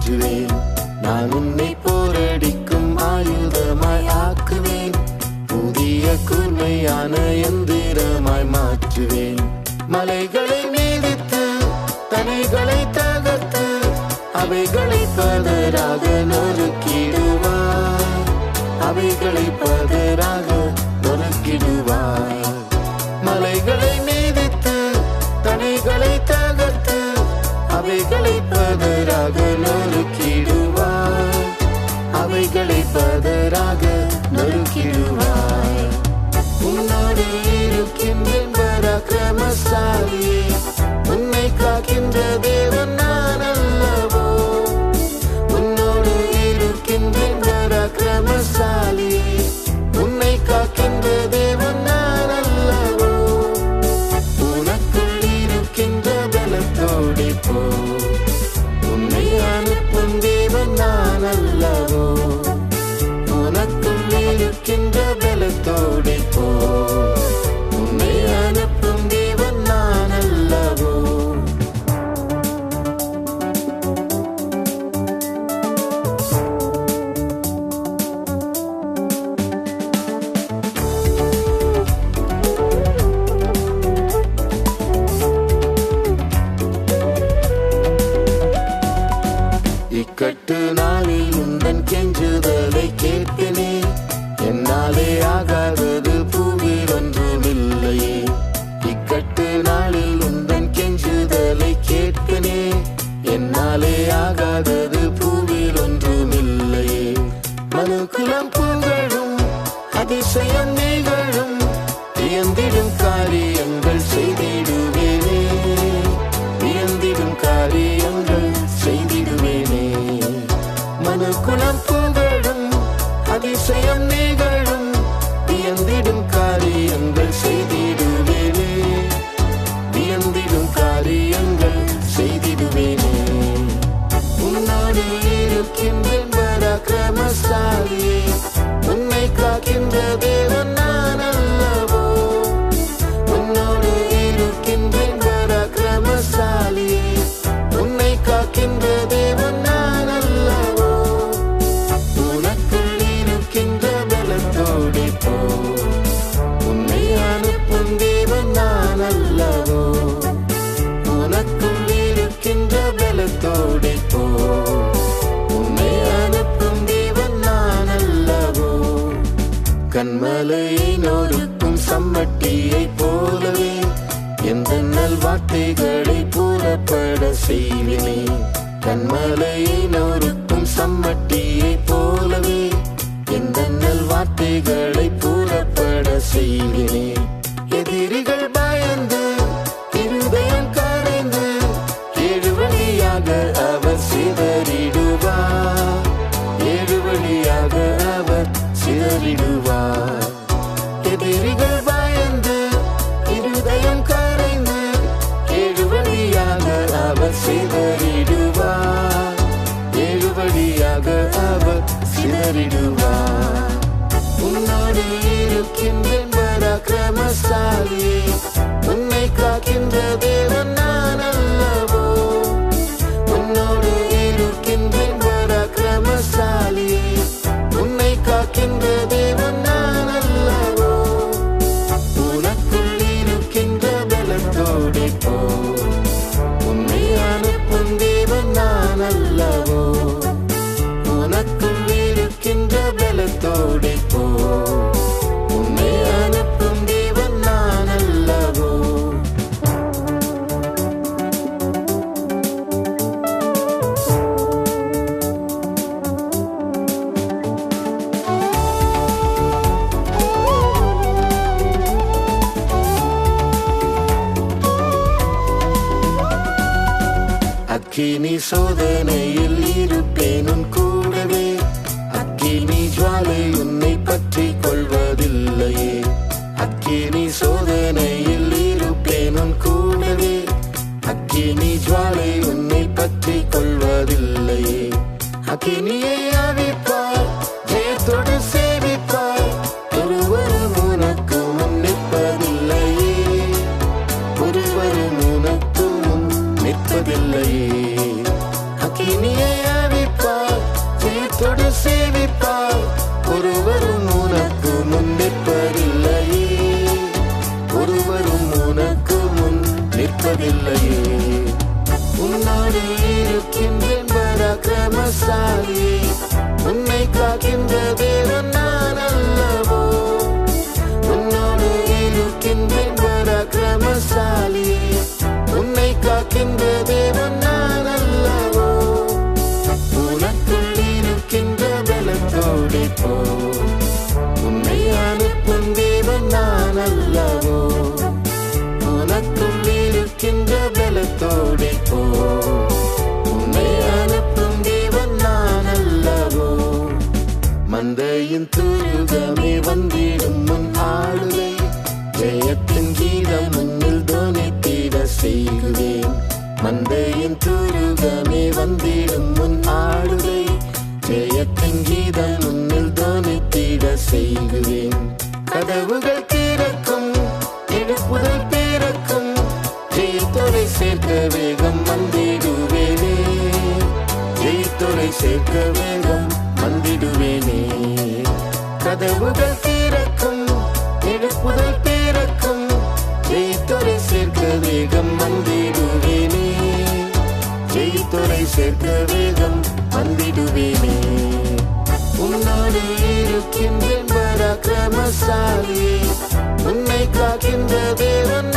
மாற்றுவேன். நான் உன்னை போரடிக்கும் ஆயுதமாய் ஆக்குவேன். புதிய கூர்மையான எந்திரமாய் மாற்றுவேன். மலைகளை மீதித்து தனைகளை தகர்த்து அவைகளை பதராக நொறுக்கிடுவாய். அவைகளை பதராக நொறுக்கிடுவாய். மலைகளை மீதித்து தனைகளை தகர்த்து அவைகளை பதராக நொறுக்கிடுவாய். அவைகளை பதராக நொறுக்கிடுவாய். உன்னோடு இருக்கின்றேன் பராக்கிரமசாலியே. உன்னை காக்கின்ற தேவன் நான் அல்லவோ. உன்னோடு இருக்கின்றேன் பராக்கிரமசாலியே. உன்னை காக்கின்ற தேவன் நான் அல்லவோ. உனக்குள் இருக்கின்ற பலத்தோடே போ. உன்னை அனுப்பும் தேவன் நான் அல்லவோ. உனக்குள் இருக்கின்ற பலத்தோடே போ. உன்னை அனுப்பும் தேவன் நான் அல்லவோ. இக்கட்டு நாளில் உந்தன் கெஞ்சுதலை கேட்பினே. என்னாலே ஆகாதது பூவில் ஒன்றுமில்லையே. இக்கட்டு நாளில் உந்தன் கெஞ்சுதலை கேட்பினே. என்னாலே ஆகாதது பூவில் ஒன்றுமில்லையே. மனுக்குலம் புகழும் அதிசயம் நிகழும். வியந்திடும் காரியங்கள் செய்திடுவேனே. வியந்திடும் காரியங்கள் செய்திடுவேனே. மனுக்குலம் புகழும் அதிசயம் நிகழும். வியந்திடும் காரியங்கள் செய்திடுவேனே. வியந்திடும் காரியங்கள் செய்திடுவேனே. உன்னோடு இருக்கின்றேன் பராக்கிரமசாலியே. உன்னை காக்கின்ற தேவன் நான் அல்லவோ. உன்னோடு இருக்கின்றேன் பராக்கிரமசாலியே. உன்னை காக்கின்ற தேவன் நான் அல்லவோ. உனக்குள் இருக்கின்ற பலத்தோடே போ. உன்னை அனுப்பும் தேவன் நான் அல்லவோ. உனக்குள் இருக்கின்ற பலத்தோடே போ. உன்னை அனுப்பும் தேவன் நான் அல்லவோ. கண்மலையை நொறுக்கும் சம்மட்டியை போலவே எந்த நல்வார்த்தைகளை புறப்பட செய்வினே. கண்மலையை நொறுக்கும் சம்மட்டியை போலவே எந்த நல்வார்த்தைகளை புறப்பட செய்வினே. எதிரிகள் பயந்து இருதயம் கரைந்து ஏழு வழியாக அவர் சிதறிடுவார். ஏழு வழியாக அவர் சிதறிடுவார். எதிரிகள் பயந்து இருதயம் கரைந்து ஏழு வழியாக அவர் சிதறிடுவார். ஏழு வழியாக அவர் சிதறிடுவார். உன்னோடு இருக்கின்றேன் பராக்கிரமசாலியே. உன்னை காக்கின்ற தேவன் நான் அல்லவோ. உன்னோடு இருக்கின்றேன் பராக்கிரமசாலியே. உன்னை காக்கின்ற தேவன் நான் அல்லவோ. உனக்குள் இருக்கின்ற பலத்தோடே போ. உன்னை அனுப்பும் தேவன் நான் அல்லவோ. உனக்குள் இருக்கின்ற பலத்தோடே போ. உன்னை அனுப்பும் தேவன் நான் அல்லவோ. அக்கினி சோதனையில் இருப்பேன் உன் கூடவே. அக்கினி ஜுவாலை உன்னை பற்றி கொள்வதில்லையே. அக்கினி சோதனையில் இருப்பேன் உன் கூடவே. அக்கினி ஜுவாலை உன்னை பற்றி கொள்வதில்லையே. அக்கினியை அவிப்பார், ஜெயத்தோடு சேவிப்பார். ஒருவரும் உனக்கு முன் நிற்பதில்லையே. ஒருவரும் உனக்கு முன் நிற்பதில்லையே. அக்கினியை உன்னோடு இருக்கின்றேன் பராக்கிரமசாலியே, உன்னை காக்கின்ற தேவன் நான் அல்லவோ. உன்னோடு இருக்கின்றேன் பராக்கிரமசாலியே, உன்னை காக்கின்ற தேவன் நான் அல்லவோ. உனக்குள் இருக்கின்ற பலத்தோடே போ, உன்னை அனுப்பும் தேவன் நான் அல்லவோ. உனக்குள் இருக்கின்ற பலத்தோடே போ, உன்னை அனுப்பும் தேவன் நான் அல்லவோ. மந்தையின் துருகமே வந்திடும் முன் ஆளுகை, ஜெயத்தின் கீதம் முன்னில் தோனித்திட செய்குவேன். மந்தையின் துருகமே வந்திடும் முன் ஆளுகை, ஜெயத்தின் கீதம் முன்னில் தோனித்திட செய்குவேன். கதவுகள் திறக்கும், எழுப்புதல் பிறக்கும், ஜெயத்தோரை சேர்க்க வேகம் வந்திடுவேனே. ஜெயத்தோரை சேர்க்க வேகம் வந்திடுவேனே. கதவுகள் திறக்கும், எழுப்புதல் பிறக்கும், ஜெயத்தோரை சேர்க்க வேகம் வந்திடுவேனே. ஜெயத்தோரை சேர்க்க வேகம் வந்திடுவேனே. உன்னோடு இருக்கின்றேன் பராக்கிரமசாலியே, உன்னை காக்கின்ற தேவன்